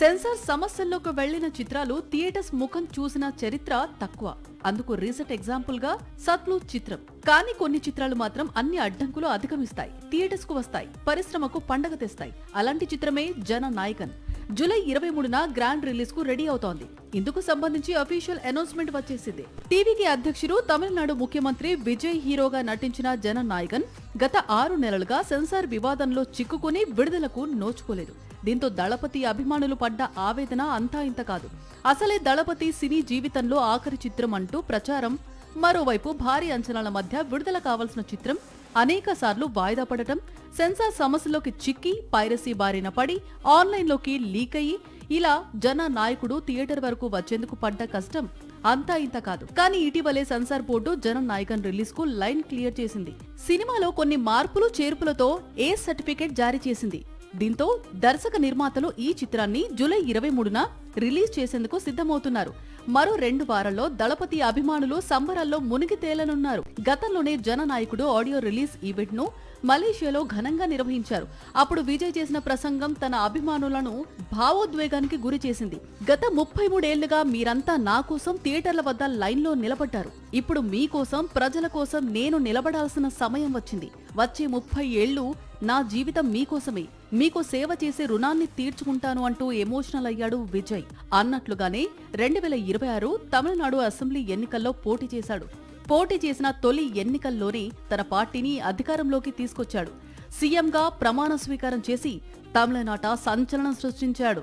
Censor సమస్యల్లోకి వెళ్లిన చిత్రాలు theatres ముఖం చూసిన చరిత్ర తక్కువ. అందుకు రీసెంట్ ఎగ్జాంపుల్ గా సత్లూజ్ చిత్రం. కానీ కొన్ని చిత్రాలు మాత్రం అన్ని అడ్డంకులు అధిగమిస్తాయి, థియేటర్స్ కు వస్తాయి, పరిశ్రమకు పండగ తెస్తాయి. అలాంటి చిత్రమే జననాయకన్. జూలై 23న గ్రాండ్ రిలీజ్ కు రెడీ అవుతోంది. ఇందుకు సంబంధించి అఫీషియల్ అనౌన్స్మెంట్ వచ్చేసింది. టీవీకి అధ్యక్షుడు, తమిళనాడు ముఖ్యమంత్రి విజయ్ హీరోగా నటించిన జననాయకన్ గత 6 నెలలుగా సెన్సార్ వివాదంలో చిక్కుకుని విడుదలకు నోచుకోలేదు. దీంతో దళపతి అభిమానులు పడ్డ ఆవేదన అంతా ఇంత కాదు. అసలే దళపతి సినీ జీవితంలో ఆఖరి చిత్రం అంటూ ప్రచారం. మరోవైపు భారీ అంచనాల మధ్య విడుదల కావాల్సిన చిత్రం అనేక సార్లు వాయిదా పడటం, సెన్సార్ సమస్యలోకి చిక్కి పైరసీ బారిన పడి ఆన్లైన్లోకి లీక్ అయ్యి ఇలా జన నాయకుడు థియేటర్ వరకు వచ్చేందుకు పడ్డ కష్టం అంతా ఇంత కాదు. కానీ ఇటీవలే సెన్సార్ బోర్డు జన నాయకన్ రిలీజ్ కు లైన్ క్లియర్ చేసింది. సినిమాలో కొన్ని మార్పులు చేర్పులతో ఏ సర్టిఫికేట్ జారీ చేసింది. దీంతో దర్శక నిర్మాతలు ఈ చిత్రాన్ని జూలై 23న రిలీజ్ చేసేందుకు సిద్ధమవుతున్నారు. మరో 2 వారాల్లో దళపతి అభిమానులు సంబరాల్లో మునిగి తేలనున్నారు. గతంలోనే జననాయకుడు ఆడియో రిలీజ్ ఈవెంట్ ను మలేషియాలో ఘనంగా నిర్వహించారు. అప్పుడు విజయ్ చేసిన ప్రసంగం తన అభిమానులను భావోద్వేగానికి గురి చేసింది. గత 33 ఏళ్లుగా మీరంతా నా కోసం థియేటర్ల వద్ద లైన్లో నిలబడ్డారు. ఇప్పుడు మీకోసం, ప్రజల కోసం నేను నిలబడాల్సిన సమయం వచ్చింది. వచ్చే 30 ఏళ్లు నా జీవితం మీకోసమే. మీకు సేవ చేసే రుణాన్ని తీర్చుకుంటాను అంటూ ఎమోషనల్ అయ్యాడు విజయ్. అన్నట్లుగానే 2026 తమిళనాడు అసెంబ్లీ ఎన్నికల్లో పోటీ చేశాడు. పోటీ చేసిన తొలి ఎన్నికల్లోనే తన పార్టీని అధికారంలోకి తీసుకొచ్చాడు. సీఎంగా ప్రమాణ స్వీకారం చేసి తమిళనాట సంచలనం సృష్టించాడు.